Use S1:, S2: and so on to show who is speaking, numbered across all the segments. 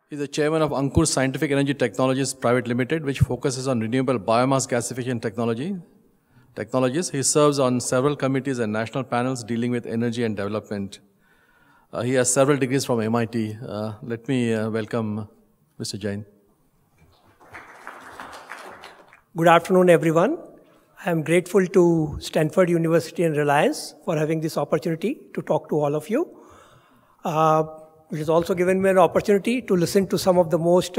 S1: He's the chairman of Ankur Scientific Energy Technologies Private Limited, which focuses on renewable biomass gasification technologies. He serves on several committees and national panels dealing with energy and development. He has several degrees from MIT. Let me welcome Mr. Jain.
S2: Good afternoon, everyone. I am grateful to Stanford University and Reliance for having this opportunity to talk to all of you. It has also given me an opportunity to listen to some of the most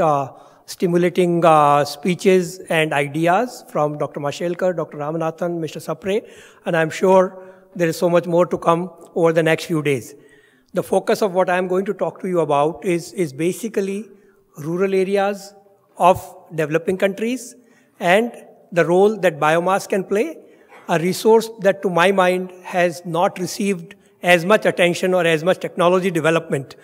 S2: stimulating speeches and ideas from Dr. Mashelkar, Dr. Ramanathan, Mr. Sapre, and I'm sure there is so much more to come over the next few days. The focus of what I'm going to talk to you about is basically rural areas of developing countries and the role that biomass can play, a resource that to my mind has not received as much attention or as much technology development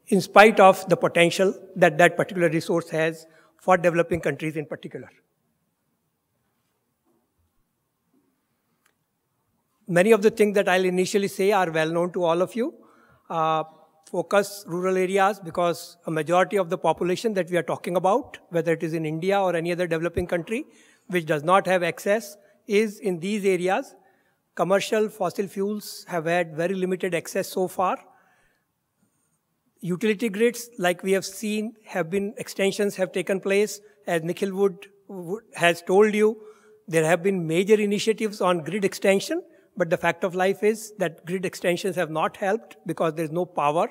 S2: in spite of the potential that that particular resource has for developing countries in particular. Many of the things that I'll initially say are well known to all of you. Focus rural areas because a majority of the population that we are talking about, whether it is in India or any other developing country, which does not have access, is in these areas. Commercial fossil fuels have had very limited access so far. Utility grids, like we have seen, extensions have taken place. As Nikhil Wood has told you, there have been major initiatives on grid extension, but the fact of life is that grid extensions have not helped because there is no power.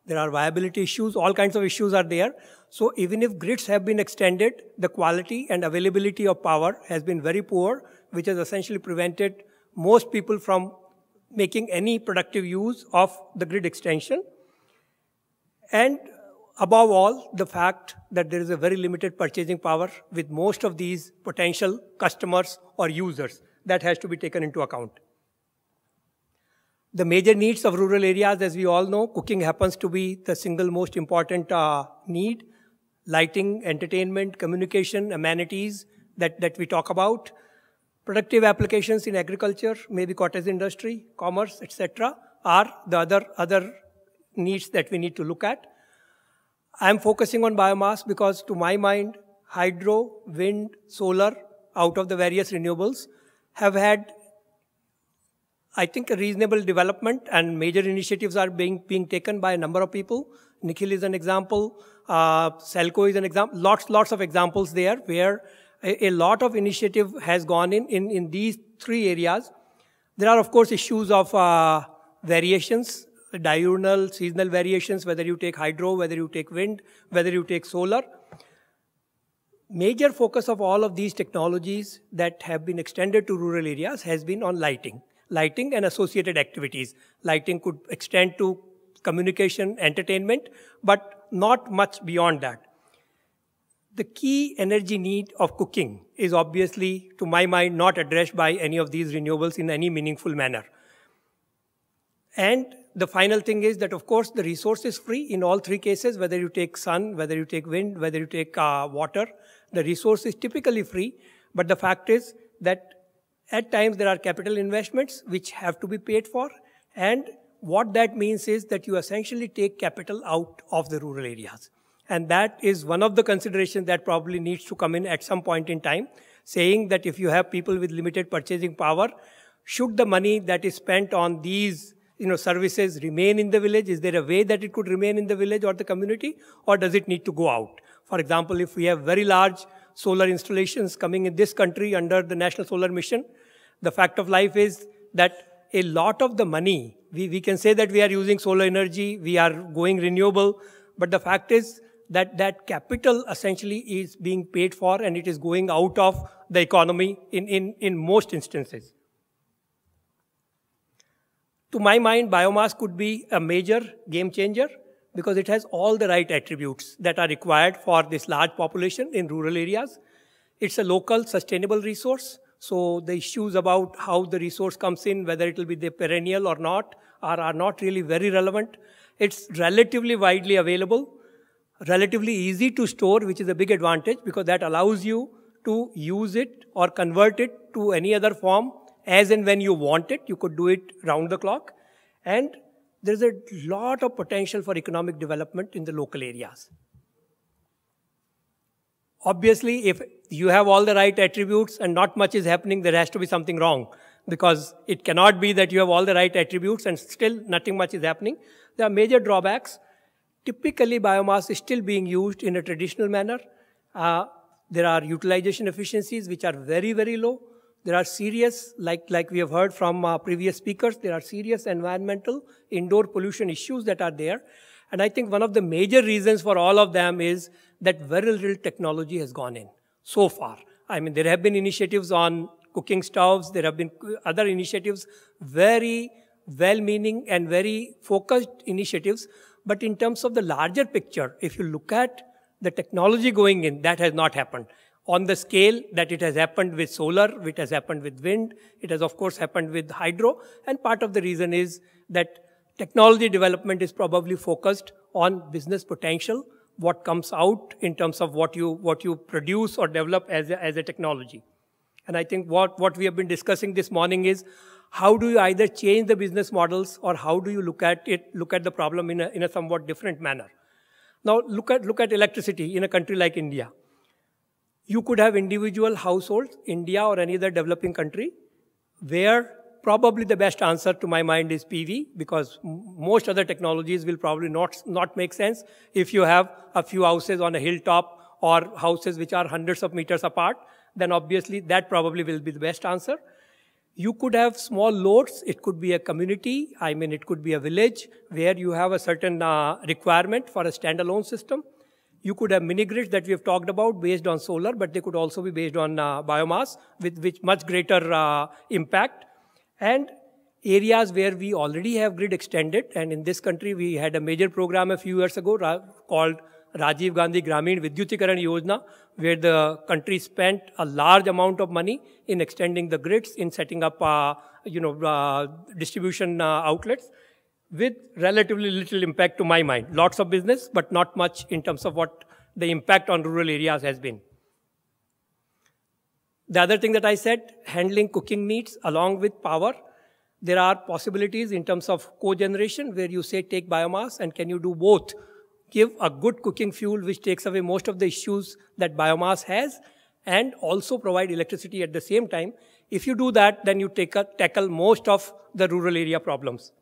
S2: There are viability issues, all kinds of issues are there. So even if grids have been extended, the quality and availability of power has been very poor, which has essentially prevented most people from making any productive use of the grid extension. And above all, the fact that there is a very limited purchasing power with most of these potential customers or users. That has to be taken into account. The major needs of rural areas, as we all know, cooking happens to be the single most important need. Lighting, entertainment, communication, amenities that we talk about. Productive applications in agriculture, maybe cottage industry, commerce, etc. are the other needs that we need to look at. I'm focusing on biomass because to my mind, hydro, wind, solar, out of the various renewables, have had, I think, a reasonable development and major initiatives are being taken by a number of people. Nikhil is an example, Selco is an example, lots of examples there where a lot of initiative has gone in these three areas. There are, of course, issues of variations, diurnal, seasonal variations, whether you take hydro, whether you take wind, whether you take solar. Major focus of all of these technologies that have been extended to rural areas has been on lighting and associated activities. Lighting could extend to communication, entertainment, but not much beyond that. The key energy need of cooking is obviously, to my mind, not addressed by any of these renewables in any meaningful manner. And the final thing is that, of course, the resource is free in all three cases, whether you take sun, whether you take wind, whether you take water. The resource is typically free, but the fact is that at times there are capital investments which have to be paid for, and what that means is that you essentially take capital out of the rural areas. And that is one of the considerations that probably needs to come in at some point in time, saying that if you have people with limited purchasing power, should the money that is spent on these services remain in the village? Is there a way that it could remain in the village or the community, or does it need to go out? For example, if we have very large solar installations coming in this country under the National Solar Mission, the fact of life is that a lot of the money, we can say that we are using solar energy, we are going renewable, but the fact is that that capital essentially is being paid for and it is going out of the economy in most instances. To my mind, biomass could be a major game changer because it has all the right attributes that are required for this large population in rural areas. It's a local, sustainable resource. So the issues about how the resource comes in, whether it will be the perennial or not, are not really very relevant. It's relatively widely available, relatively easy to store, which is a big advantage because that allows you to use it or convert it to any other form as and when you want it. You could do it round the clock. And there's a lot of potential for economic development in the local areas. Obviously, if you have all the right attributes and not much is happening, there has to be something wrong, because it cannot be that you have all the right attributes and still nothing much is happening. There are major drawbacks. Typically, biomass is still being used in a traditional manner. There are utilization efficiencies which are very, very low. There are serious, like we have heard from previous speakers, there are serious environmental indoor pollution issues that are there. And I think one of the major reasons for all of them is that very little technology has gone in so far. I mean, there have been initiatives on cooking stoves. There have been other initiatives, very well-meaning and very focused initiatives. But in terms of the larger picture, if you look at the technology going in, that has not happened. On the scale that it has happened with solar, it has happened with wind, it has of course happened with hydro, and part of the reason is that technology development is probably focused on business potential, what comes out in terms of what you produce or develop as a technology. And I think what we have been discussing this morning is how do you either change the business models or how do you look at the problem in a somewhat different manner. Now look at electricity in a country like India. You could have individual households, India or any other developing country, where probably the best answer to my mind is PV, because most other technologies will probably not make sense if you have a few houses on a hilltop or houses which are hundreds of meters apart, then obviously that probably will be the best answer. You could have small loads. It could be a community. I mean, it could be a village where you have a certain requirement for a standalone system. You could have mini grids that we have talked about based on solar, but they could also be based on biomass with much greater impact. And areas where we already have grid extended, and in this country we had a major program a few years ago called Rajiv Gandhi Gramin Vidyutikaran Yojana, where the country spent a large amount of money in extending the grids, in setting up distribution outlets, with relatively little impact to my mind. Lots of business, but not much in terms of what the impact on rural areas has been. The other thing that I said, handling cooking needs along with power. There are possibilities in terms of cogeneration where you say take biomass and can you do both? Give a good cooking fuel which takes away most of the issues that biomass has and also provide electricity at the same time. If you do that, then you tackle most of the rural area problems.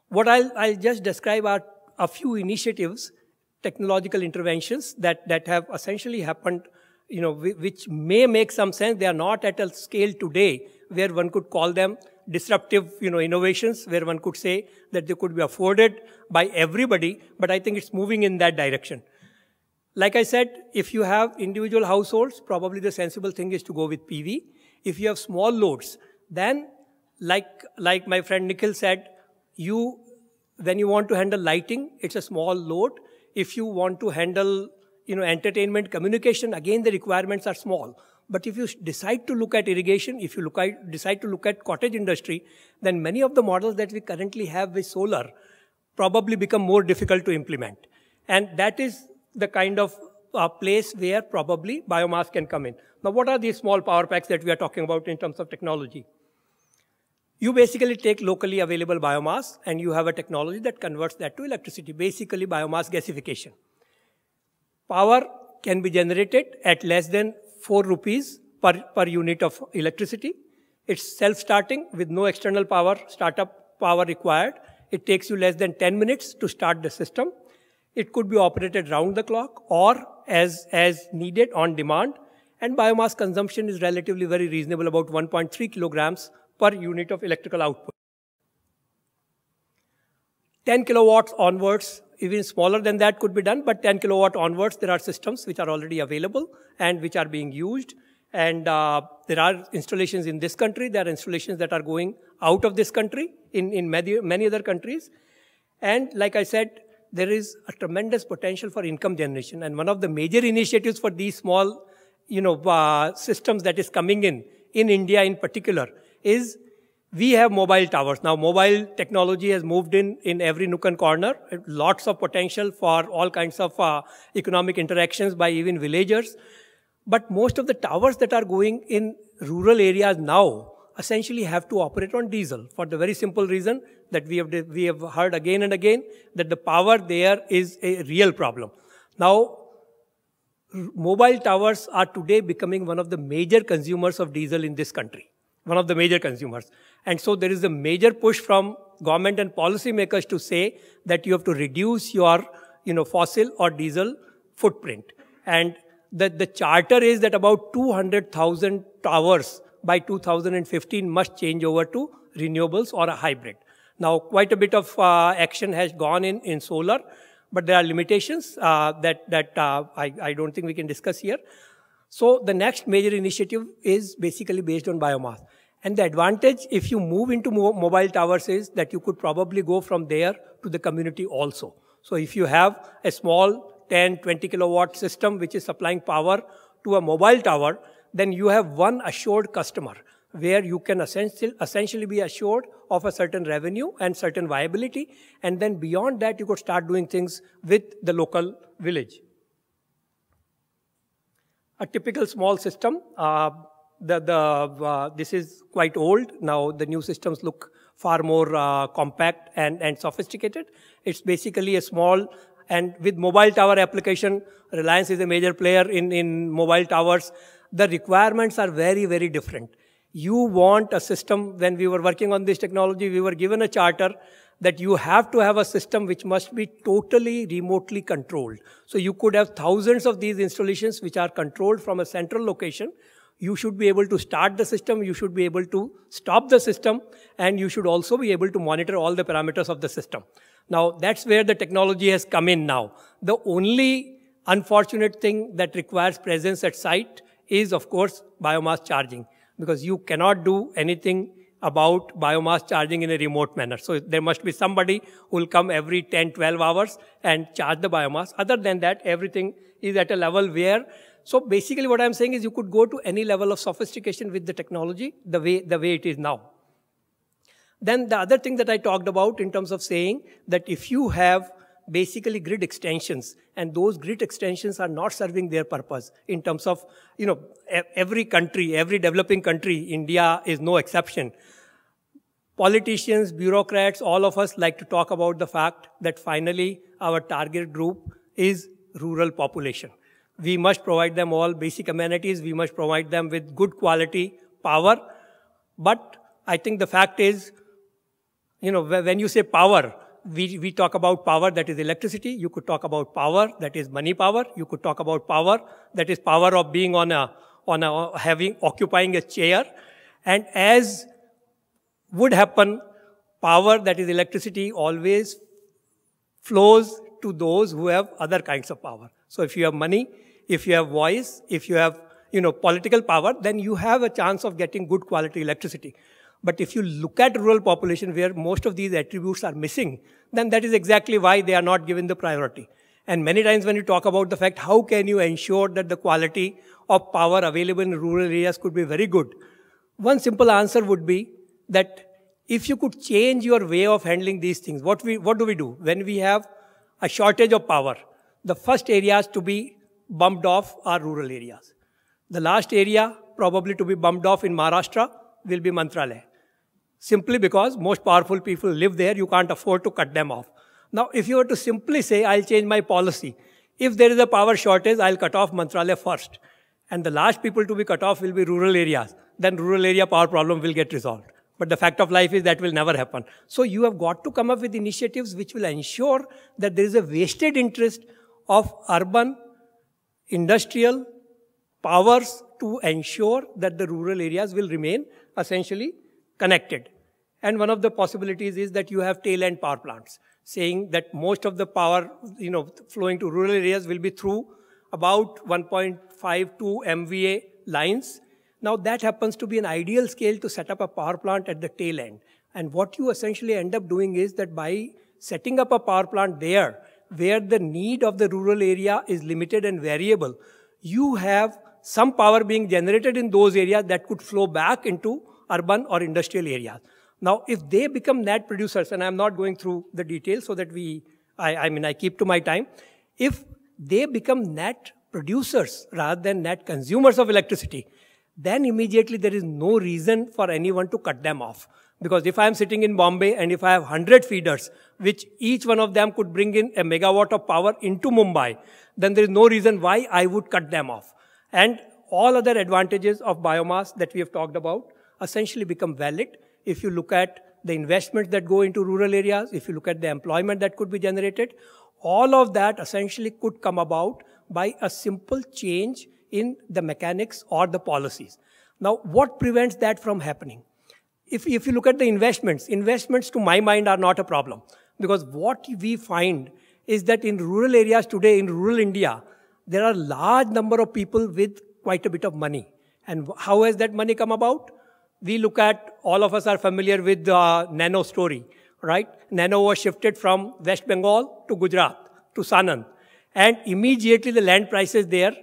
S2: What I'll just describe are a few initiatives, technological interventions that have essentially happened, which may make some sense. They are not at a scale today where one could call them disruptive, innovations, where one could say that they could be afforded by everybody, but I think it's moving in that direction. Like I said, if you have individual households, probably the sensible thing is to go with PV. If you have small loads, then like my friend Nikhil said, when you want to handle lighting, it's a small load. If you want to handle, entertainment, communication, again, the requirements are small. But if you decide to look at irrigation, if you decide to look at cottage industry, then many of the models that we currently have with solar probably become more difficult to implement. And that is the kind of place where probably biomass can come in. Now, what are these small power packs that we are talking about in terms of technology? You basically take locally available biomass and you have a technology that converts that to electricity, basically biomass gasification. Power can be generated at less than 4 rupees per unit of electricity. It's self-starting with no external power, startup power required. It takes you less than 10 minutes to start the system. It could be operated round the clock or as needed on demand. And biomass consumption is relatively very reasonable, about 1.3 kilograms per unit of electrical output. 10 kilowatts onwards, even smaller than that could be done, but 10 kilowatt onwards, there are systems which are already available and which are being used. And there are installations in this country. There are installations that are going out of this country in many other countries. And like I said, there is a tremendous potential for income generation. And one of the major initiatives for these small, systems that is coming in India in particular, is we have mobile towers. Now, mobile technology has moved in every nook and corner. Lots of potential for all kinds of economic interactions by even villagers. But most of the towers that are going in rural areas now essentially have to operate on diesel for the very simple reason that we have heard again and again that the power there is a real problem. Now, mobile towers are today becoming one of the major consumers of diesel in this country, one of the major consumers. And so there is a major push from government and policymakers to say that you have to reduce your fossil or diesel footprint. And the charter is that about 200,000 towers by 2015 must change over to renewables or a hybrid. Now, quite a bit of action has gone in solar, but there are limitations that I don't think we can discuss here. So the next major initiative is basically based on biomass. And the advantage, if you move into mobile towers, is that you could probably go from there to the community also. So if you have a small 10, 20 kilowatt system which is supplying power to a mobile tower, then you have one assured customer where you can essentially be assured of a certain revenue and certain viability. And then beyond that, you could start doing things with the local village. A typical small system, this is quite old. Now the new systems look far more compact and sophisticated. It's basically a small, and with mobile tower application, Reliance is a major player in mobile towers. The requirements are very, very different. You want a system, when we were working on this technology, we were given a charter that you have to have a system which must be totally remotely controlled. So you could have thousands of these installations which are controlled from a central location. You should be able to start the system, you should be able to stop the system, and you should also be able to monitor all the parameters of the system. Now, that's where the technology has come in now. The only unfortunate thing that requires presence at site is, of course, biomass charging, because you cannot do anything about biomass charging in a remote manner. So there must be somebody who will come every 10, 12 hours and charge the biomass. Other than that, everything is at a level where, so basically what I'm saying is you could go to any level of sophistication with the technology the way it is now. Then the other thing that I talked about in terms of saying that if you have basically grid extensions, and those grid extensions are not serving their purpose in terms of, every country, every developing country, India is no exception. Politicians, bureaucrats, all of us like to talk about the fact that finally our target group is rural population. We must provide them all basic amenities. We must provide them with good quality power. But I think the fact is, when you say power, we talk about power that is electricity. You could talk about power that is money power. You could talk about power that is power of being occupying a chair. And as would happen, power that is electricity always flows to those who have other kinds of power. So if you have money, if you have voice, if you have, political power, then you have a chance of getting good quality electricity. But if you look at rural population where most of these attributes are missing, then that is exactly why they are not given the priority. And many times when you talk about the fact, how can you ensure that the quality of power available in rural areas could be very good? One simple answer would be that if you could change your way of handling these things, what do we do? When we have a shortage of power, the first areas to be bumped off are rural areas. The last area probably to be bumped off in Maharashtra will be Mantralaya. Simply because most powerful people live there, you can't afford to cut them off. Now, if you were to simply say, I'll change my policy. If there is a power shortage, I'll cut off Mantralaya first. And the last people to be cut off will be rural areas. Then rural area power problem will get resolved. But the fact of life is that will never happen. So you have got to come up with initiatives which will ensure that there is a vested interest of urban, industrial powers to ensure that the rural areas will remain essentially connected. And one of the possibilities is that you have tail-end power plants, saying that most of the power, flowing to rural areas will be through about 1.52 MVA lines. Now that happens to be an ideal scale to set up a power plant at the tail end. And what you essentially end up doing is that by setting up a power plant there, where the need of the rural area is limited and variable, you have some power being generated in those areas that could flow back into urban or industrial areas. Now, if they become net producers, and I'm not going through the details so that I keep to my time. If they become net producers rather than net consumers of electricity, then immediately there is no reason for anyone to cut them off. Because if I'm sitting in Bombay and if I have 100 feeders, which each one of them could bring in a megawatt of power into Mumbai, then there is no reason why I would cut them off. And all other advantages of biomass that we have talked about essentially become valid if you look at the investments that go into rural areas, if you look at the employment that could be generated. All of that essentially could come about by a simple change in the mechanics or the policies. Now, what prevents that from happening? If you look at the investments to my mind are not a problem. Because what we find is that in rural areas today, in rural India, there are a large number of people with quite a bit of money. And how has that money come about? We look at, all of us are familiar with the Nano story, right? Nano was shifted from West Bengal to Gujarat, to Sanand. And immediately the land prices there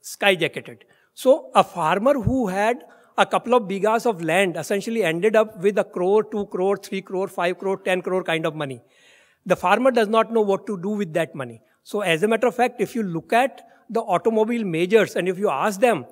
S2: skyrocketed. So a farmer who had a couple of bighas of land essentially ended up with 1 crore, 2 crore, 3 crore, 5 crore, 10 crore kind of money. The farmer does not know what to do with that money. So as a matter of fact, if you look at the automobile majors and if you ask them,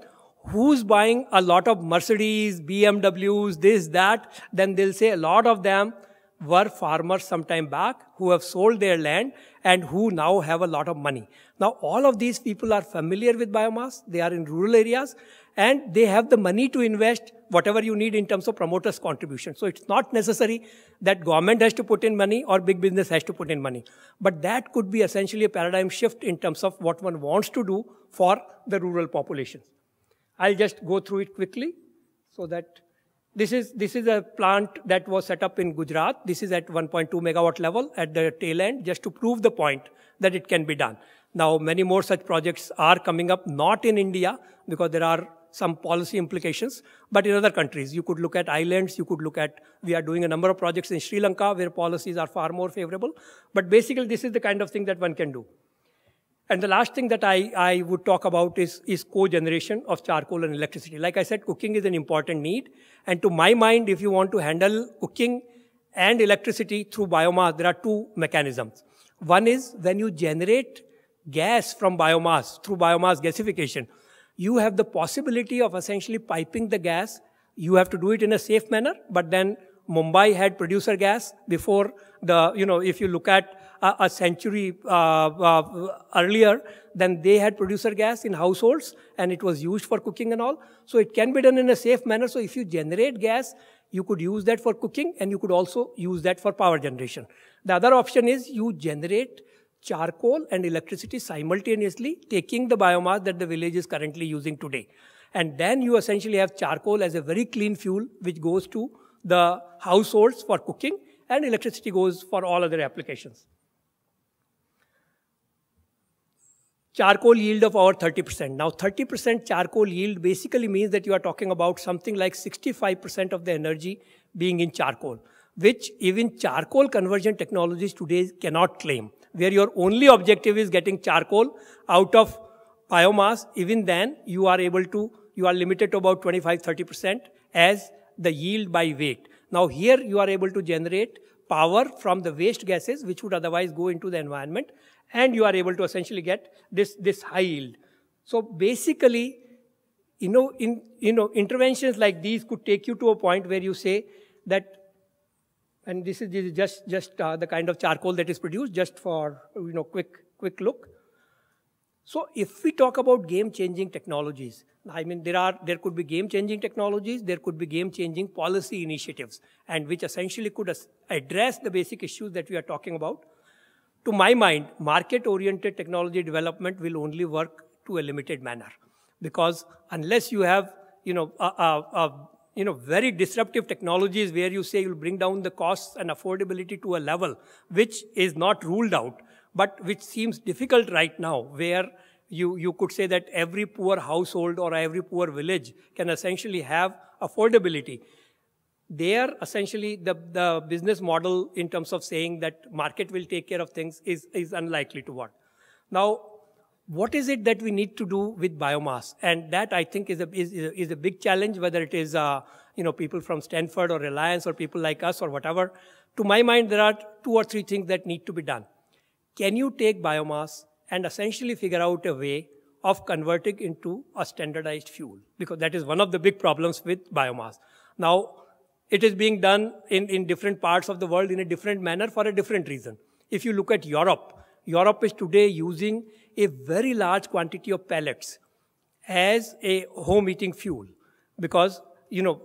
S2: who's buying a lot of Mercedes, BMWs, this, that, then they'll say a lot of them were farmers some time back who have sold their land and who now have a lot of money. Now, all of these people are familiar with biomass. They are in rural areas and they have the money to invest whatever you need in terms of promoters' contribution. So it's not necessary that government has to put in money or big business has to put in money. But that could be essentially a paradigm shift in terms of what one wants to do for the rural population. I'll just go through it quickly so that this is a plant that was set up in Gujarat. This is at 1.2 megawatt level at the tail end, just to prove the point that it can be done. Now, many more such projects are coming up, not in India, because there are some policy implications, but in other countries. You could look at islands, you could look at, we are doing a number of projects in Sri Lanka where policies are far more favorable. But basically, this is the kind of thing that one can do. And the last thing that I would talk about is co-generation of charcoal and electricity. Like I said, cooking is an important need. And to my mind, if you want to handle cooking and electricity through biomass, there are two mechanisms. One is when you generate gas from biomass, through biomass gasification, you have the possibility of essentially piping the gas. You have to do it in a safe manner, but then Mumbai had producer gas before the, if you look at a century earlier, then they had producer gas in households and it was used for cooking and all. So it can be done in a safe manner. So if you generate gas, you could use that for cooking and you could also use that for power generation. The other option is you generate charcoal and electricity simultaneously, taking the biomass that the village is currently using today. And then you essentially have charcoal as a very clean fuel which goes to the households for cooking and electricity goes for all other applications. Charcoal yield of over 30%. Now 30% charcoal yield basically means that you are talking about something like 65% of the energy being in charcoal, which even charcoal conversion technologies today cannot claim. Where your only objective is getting charcoal out of biomass, even then you are limited to about 25-30% as the yield by weight. Now here you are able to generate power from the waste gases which would otherwise go into the environment, and you are able to essentially get this high yield. So basically, interventions like these could take you to a point where you say that, and this is just the kind of charcoal that is produced, just for quick look. So if we talk about game-changing technologies, I mean, there could be game-changing technologies, there could be game-changing policy initiatives, and which essentially could address the basic issues that we are talking about. To my mind, market-oriented technology development will only work to a limited manner, because unless you have, very disruptive technologies where you say you'll bring down the costs and affordability to a level which is not ruled out, but which seems difficult right now, where you could say that every poor household or every poor village can essentially have affordability. There, essentially, the business model in terms of saying that market will take care of things is unlikely to work. Now, what is it that we need to do with biomass? And that, I think, is a big challenge, whether it is people from Stanford or Reliance or people like us or whatever. To my mind, there are 2 or 3 things that need to be done. Can you take biomass and essentially figure out a way of converting into a standardized fuel? Because that is one of the big problems with biomass. Now, it is being done in different parts of the world in a different manner for a different reason. If you look at Europe, Europe is today using a very large quantity of pellets as a home heating fuel because,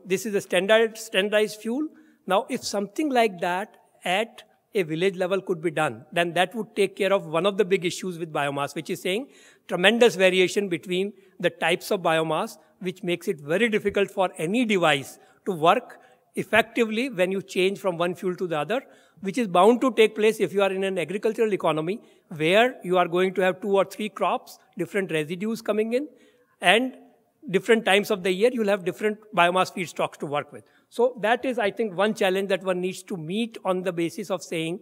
S2: this is a standardized fuel. Now, if something like that at a village level could be done, then that would take care of one of the big issues with biomass, which is saying tremendous variation between the types of biomass, which makes it very difficult for any device to work effectively when you change from one fuel to the other, which is bound to take place if you are in an agricultural economy where you are going to have 2 or 3 crops, different residues coming in, and different times of the year, you'll have different biomass feedstocks to work with. So that is, I think, one challenge that one needs to meet on the basis of saying,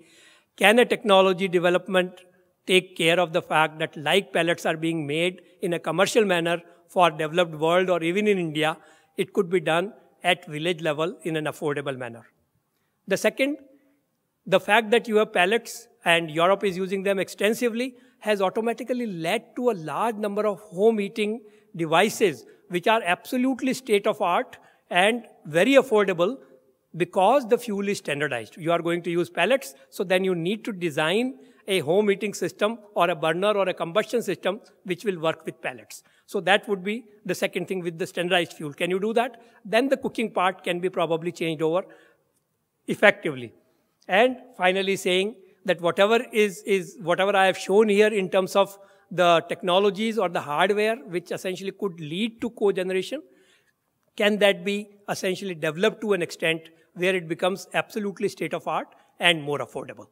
S2: can a technology development take care of the fact that like pellets are being made in a commercial manner for developed world or even in India, it could be done at village level in an affordable manner. The second, the fact that you have pellets and Europe is using them extensively has automatically led to a large number of home heating devices which are absolutely state of art and very affordable because the fuel is standardized. You are going to use pellets, so then you need to design a home heating system or a burner or a combustion system which will work with pellets. So that would be the second thing with the standardized fuel. Can you do that? Then the cooking part can be probably changed over effectively. And finally saying that whatever I have shown here in terms of the technologies or the hardware which essentially could lead to cogeneration, can that be essentially developed to an extent where it becomes absolutely state of art and more affordable?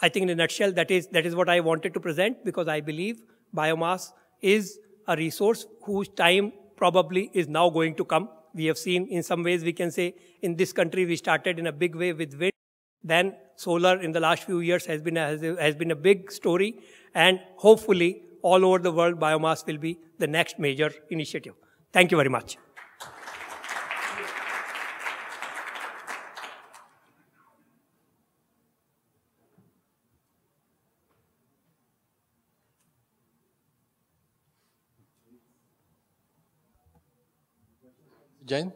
S2: I think in a nutshell, that is what I wanted to present because I believe biomass is a resource whose time probably is now going to come. We have seen in some ways we can say in this country we started in a big way with wind. Then solar in the last few years has been a big story, and hopefully all over the world biomass will be the next major initiative. Thank you very much.
S1: Jain?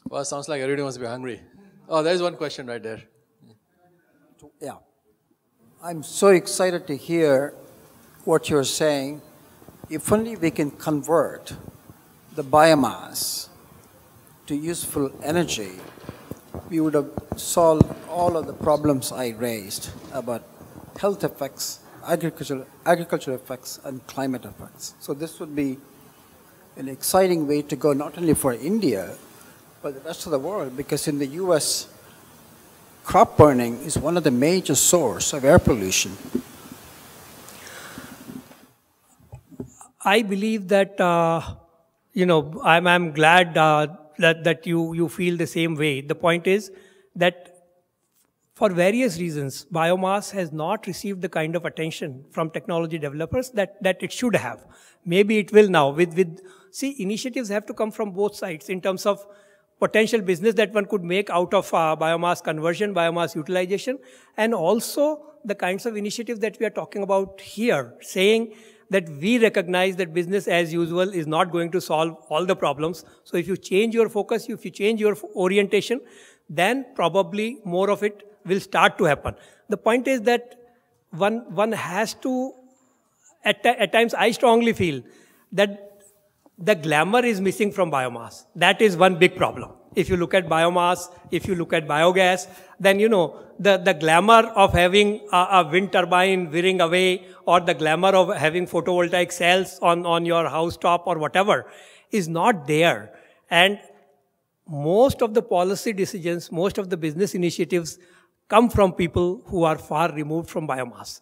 S1: Well, it sounds like everybody must be hungry. Oh, there's one question right there.
S3: Yeah. I'm so excited to hear what you're saying. If only we can convert the biomass to useful energy, we would have solved all of the problems I raised about health effects, agricultural effects, and climate effects. So this would be an exciting way to go, not only for India, but the rest of the world, because in the US, crop burning is one of the major sources of air pollution.
S2: I believe that, I'm glad that you feel the same way. The point is that for various reasons, biomass has not received the kind of attention from technology developers that it should have. Maybe it will now. See, initiatives have to come from both sides in terms of potential business that one could make out of biomass conversion, biomass utilization, and also the kinds of initiatives that we are talking about here, saying that we recognize that business as usual is not going to solve all the problems. So if you change your focus, if you change your orientation, then probably more of it will start to happen. The point is that one has to, at times I strongly feel that the glamour is missing from biomass. That is one big problem. If you look at biomass, if you look at biogas, then the glamour of having a wind turbine whirring away, or the glamour of having photovoltaic cells on your house top or whatever is not there. And most of the policy decisions, most of the business initiatives come from people who are far removed from biomass.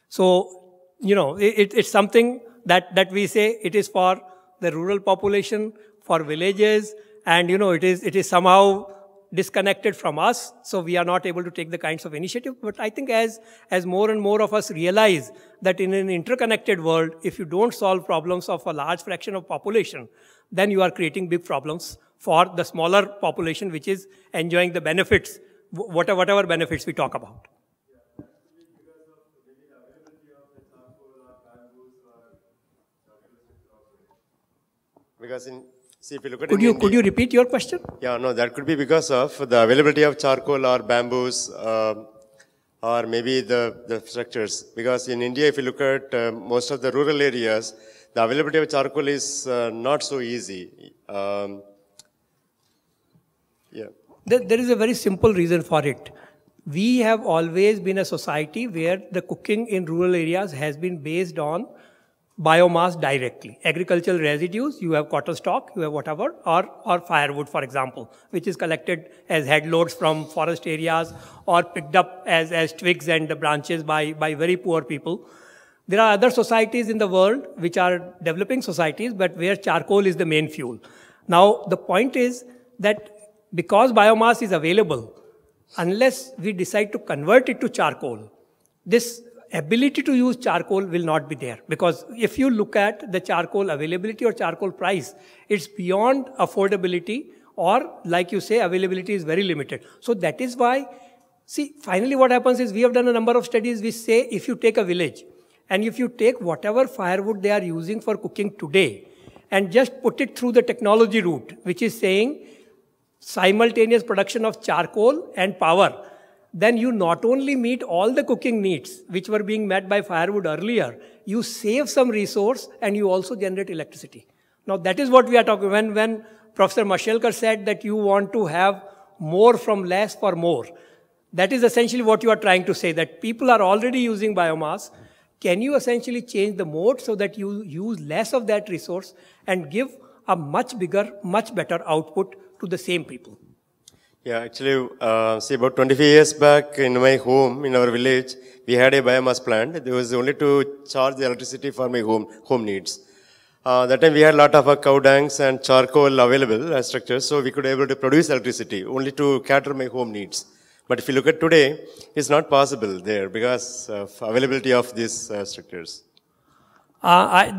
S2: So, it's something that we say it is for the rural population, for villages, and it is somehow disconnected from us, so we are not able to take the kinds of initiative. But I think as more and more of us realize that in an interconnected world, if you don't solve problems of a large fraction of population, then you are creating big problems for the smaller population which is enjoying the benefits, whatever benefits we talk about.
S4: Because if you look at
S2: could you repeat your question?
S4: Yeah, no, that could be because of the availability of charcoal or bamboos, or maybe the structures. Because in India, if you look at most of the rural areas, the availability of charcoal is not so easy. Yeah.
S2: There is a very simple reason for it. We have always been a society where the cooking in rural areas has been based on biomass directly. Agricultural residues, you have cotton stalk, you have whatever, or firewood, for example, which is collected as head loads from forest areas or picked up as twigs and branches by very poor people. There are other societies in the world which are developing societies, but where charcoal is the main fuel. Now, the point is that because biomass is available, unless we decide to convert it to charcoal, this ability to use charcoal will not be there. Because if you look at the charcoal availability or charcoal price, it's beyond affordability, or like you say, availability is very limited. So that is why, see, finally what happens is we have done a number of studies which say if you take a village and if you take whatever firewood they are using for cooking today and just put it through the technology route, which is saying simultaneous production of charcoal and power, then you not only meet all the cooking needs which were being met by firewood earlier, you save some resource and you also generate electricity. Now that is what we are talking. When Professor Mashelkar said that you want to have more from less for more, that is essentially what you are trying to say, that people are already using biomass. Can you essentially change the mode so that you use less of that resource and give a much bigger, much better output to the same people?
S4: Yeah, actually, see, about 25 years back in my home, in our village, we had a biomass plant. There was only to charge the electricity for my home needs. That time we had a lot of cow dungs and charcoal available as structures, so we could be able to produce electricity only to cater my home needs. But if you look at today, it's not possible there because of availability of these structures.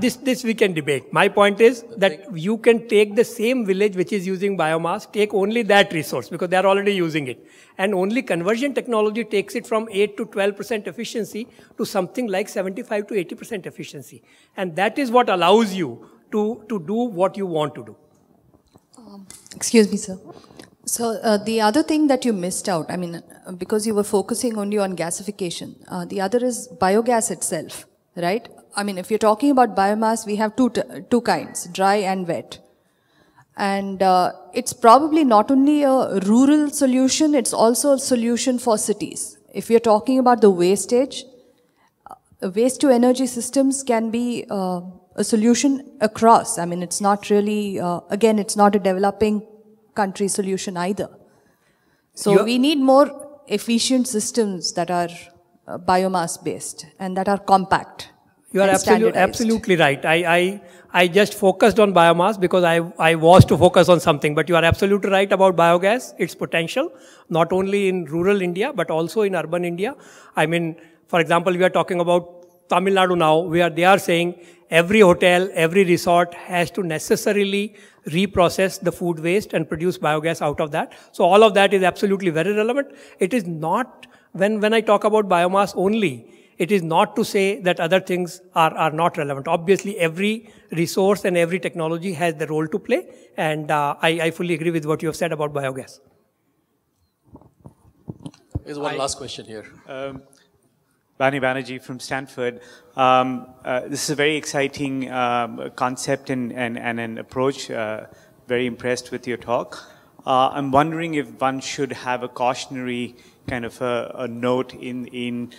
S2: This we can debate. My point is that you can take the same village which is using biomass, take only that resource because they are already using it. And only conversion technology takes it from 8 to 12% efficiency to something like 75 to 80% efficiency. And that is what allows you to do what you want to do.
S5: Excuse me, sir. So the other thing that you missed out, I mean, because you were focusing only on gasification, the other is biogas itself, right? I mean, if you're talking about biomass, we have two kinds, dry and wet. And it's probably not only a rural solution, it's also a solution for cities. If you're talking about the wastage, waste to energy systems can be a solution across. I mean, it's not really, again, it's not a developing country solution either. So we need more efficient systems that are biomass based and that are compact.
S2: You are absolutely right. I just focused on biomass because I was to focus on something, but you are absolutely right about biogas, its potential, not only in rural India, but also in urban India. I mean, for example, we are talking about Tamil Nadu now, where they are saying every hotel, every resort has to necessarily reprocess the food waste and produce biogas out of that. So all of that is absolutely very relevant. It is not, when I talk about biomass only, it is not to say that other things are not relevant. Obviously, every resource and every technology has the role to play, and I fully agree with what you have said about biogas.
S1: There's one last question here.
S6: Bani Banerjee from Stanford. This is a very exciting concept and an approach. Very impressed with your talk. I'm wondering if one should have a cautionary kind of a note in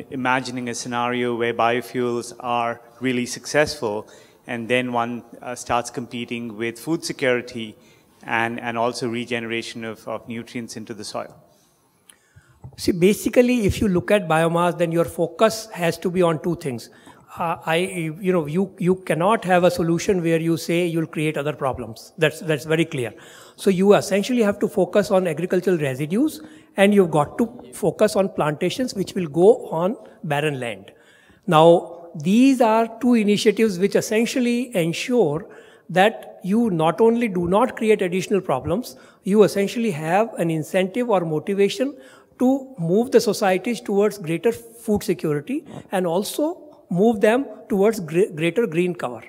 S6: imagining a scenario where biofuels are really successful, and then one starts competing with food security and also regeneration of nutrients into the soil.
S2: See, basically, if you look at biomass, then your focus has to be on two things. You cannot have a solution where you say you'll create other problems. That's very clear. So you essentially have to focus on agricultural residues, and you've got to focus on plantations which will go on barren land. Now, these are two initiatives which essentially ensure that you not only do not create additional problems, you essentially have an incentive or motivation to move the societies towards greater food security and also move them towards greater green cover.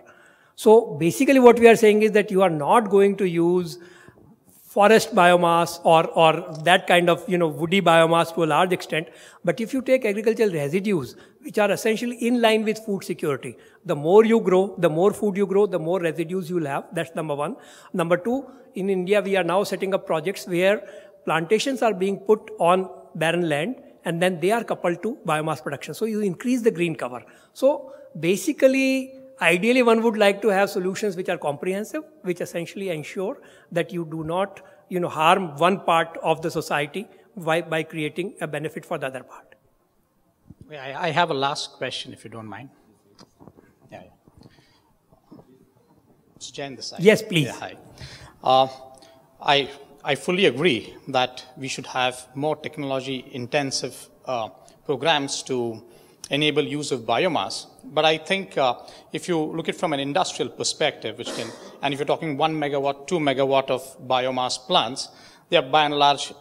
S2: So basically what we are saying is that you are not going to use forest biomass or that kind of woody biomass to a large extent. But if you take agricultural residues, which are essentially in line with food security, the more you grow, the more food you grow, the more residues you'll have. That's number one. Number two, in India, we are now setting up projects where plantations are being put on barren land and then they are coupled to biomass production. So you increase the green cover. So basically, ideally, one would like to have solutions which are comprehensive, which essentially ensure that you do not, harm one part of the society by creating a benefit for the other part.
S7: I have a last question, if you don't mind. Yeah. Mr. Jain, this side.
S2: Yes, please.
S7: Yeah, hi. I fully agree that we should have more technology-intensive programs to enable use of biomass. But I think if you look at it from an industrial perspective, and if you're talking 1 megawatt, 2 megawatt of biomass plants, they are by and large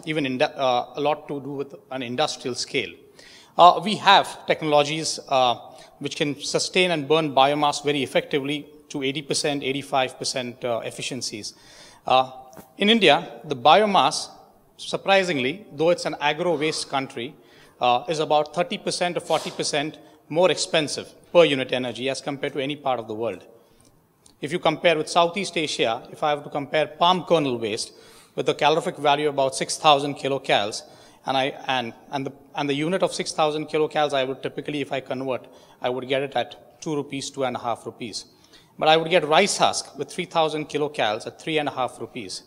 S7: even a lot to do with an industrial scale. We have technologies which can sustain and burn biomass very effectively to 80%, 85% efficiencies. In India, the biomass, surprisingly, though it's an agro-waste country, is about 30% or 40% more expensive per unit energy as compared to any part of the world. If you compare with Southeast Asia, if I have to compare palm kernel waste with a calorific value of about 6,000 kilocals, and the unit of 6,000 kilocals, I would typically, if I convert, I would get it at 2 rupees, 2.5 rupees. But I would get rice husk with 3,000 kilocals at 3.5 rupees.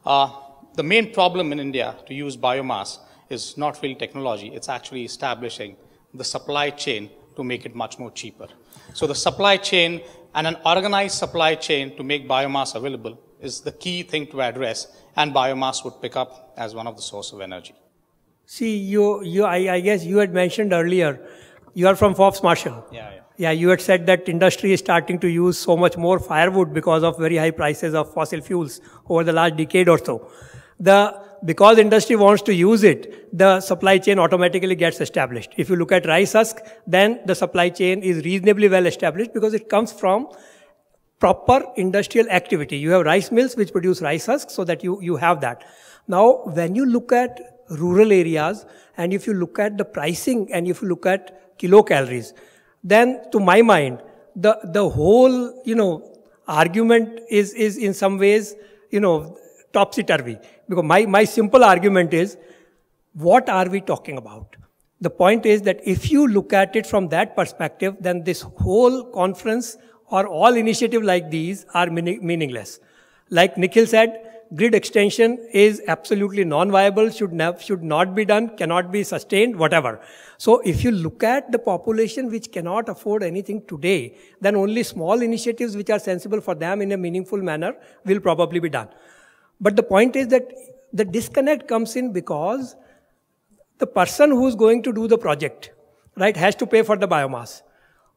S7: The main problem in India to use biomass is not really technology, it's actually establishing the supply chain to make it much more cheaper. So the supply chain and an organized supply chain to make biomass available is the key thing to address, and biomass would pick up as one of the source of energy.
S2: See, I guess you had mentioned earlier, you are from Forbes Marshall. Yeah, you had said that industry is starting to use so much more firewood because of very high prices of fossil fuels over the last decade or so. Because industry wants to use it, the supply chain automatically gets established. If you look at rice husk, then the supply chain is reasonably well established because it comes from proper industrial activity. You have rice mills which produce rice husks so that you have that. Now, when you look at rural areas and if you look at the pricing and if you look at kilocalories, then to my mind, the whole, argument is in some ways, topsy-turvy. Because my simple argument is, what are we talking about? The point is that if you look at it from that perspective, then this whole conference or all initiatives like these are meaningless. Like Nikhil said, grid extension is absolutely non-viable, should not be done, cannot be sustained, whatever. So if you look at the population which cannot afford anything today, then only small initiatives which are sensible for them in a meaningful manner will probably be done. But the point is that the disconnect comes in because the person who's going to do the project, right, has to pay for the biomass.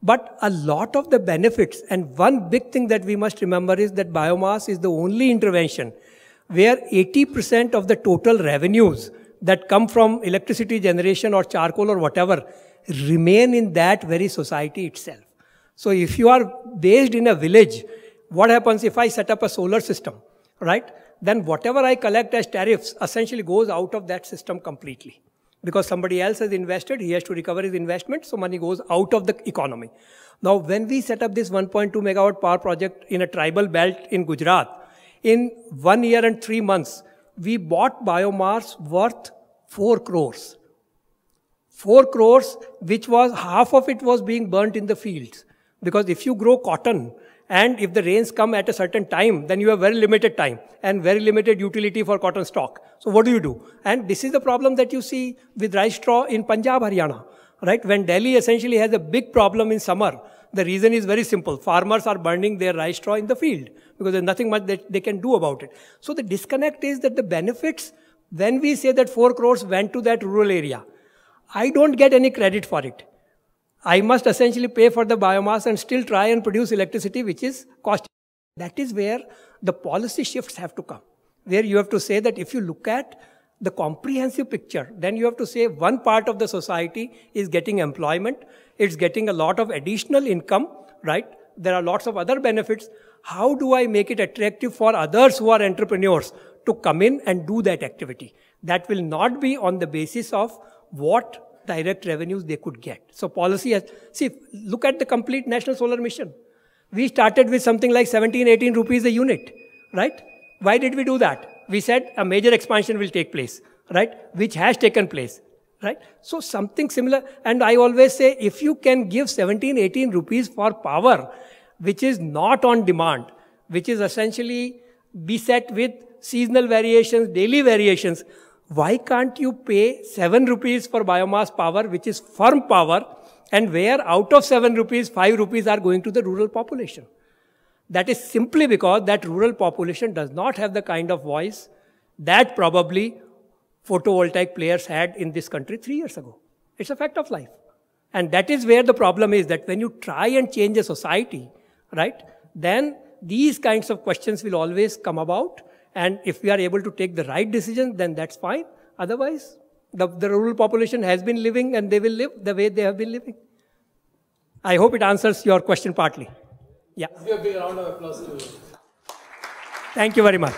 S2: But a lot of the benefits, and one big thing that we must remember is that biomass is the only intervention where 80% of the total revenues that come from electricity generation or charcoal or whatever remain in that very society itself. So if you are based in a village, what happens if I set up a solar system, right? Then whatever I collect as tariffs essentially goes out of that system completely. Because somebody else has invested, he has to recover his investment, so money goes out of the economy. Now, when we set up this 1.2 megawatt power project in a tribal belt in Gujarat, in 1 year and 3 months, we bought biomass worth 4 crores. 4 crores, which was, half of it was being burnt in the fields. Because if you grow cotton, and if the rains come at a certain time, then you have very limited time and very limited utility for cotton stock. So what do? And this is the problem that you see with rice straw in Punjab, Haryana, right? When Delhi essentially has a big problem in summer, the reason is very simple. Farmers are burning their rice straw in the field because there's nothing much that they can do about it. So the disconnect is that the benefits, when we say that 4 crores went to that rural area, I don't get any credit for it. I must essentially pay for the biomass and still try and produce electricity, which is cost. That is where the policy shifts have to come, where you have to say that if you look at the comprehensive picture, then you have to say one part of the society is getting employment, it's getting a lot of additional income, right? There are lots of other benefits. How do I make it attractive for others who are entrepreneurs to come in and do that activity? That will not be on the basis of what direct revenues they could get. So policy has, see, look at the complete national solar mission. We started with something like 17, 18 rupees a unit, right? Why did we do that? We said a major expansion will take place, right? Which has taken place, right? So something similar. And I always say, if you can give 17, 18 rupees for power, which is not on demand, which is essentially beset with seasonal variations, daily variations, why can't you pay 7 rupees for biomass power, which is firm power, and where out of 7 rupees, 5 rupees are going to the rural population? That is simply because that rural population does not have the kind of voice that probably photovoltaic players had in this country 3 years ago. It's a fact of life. And that is where the problem is, that when you try and change a society, right, then these kinds of questions will always come about. And if we are able to take the right decision, then that's fine. Otherwise, the rural population has been living and they will live the way they have been living. I hope it answers your question partly. Yeah.
S1: Let's give a big round of applause to you.
S2: Thank you very much.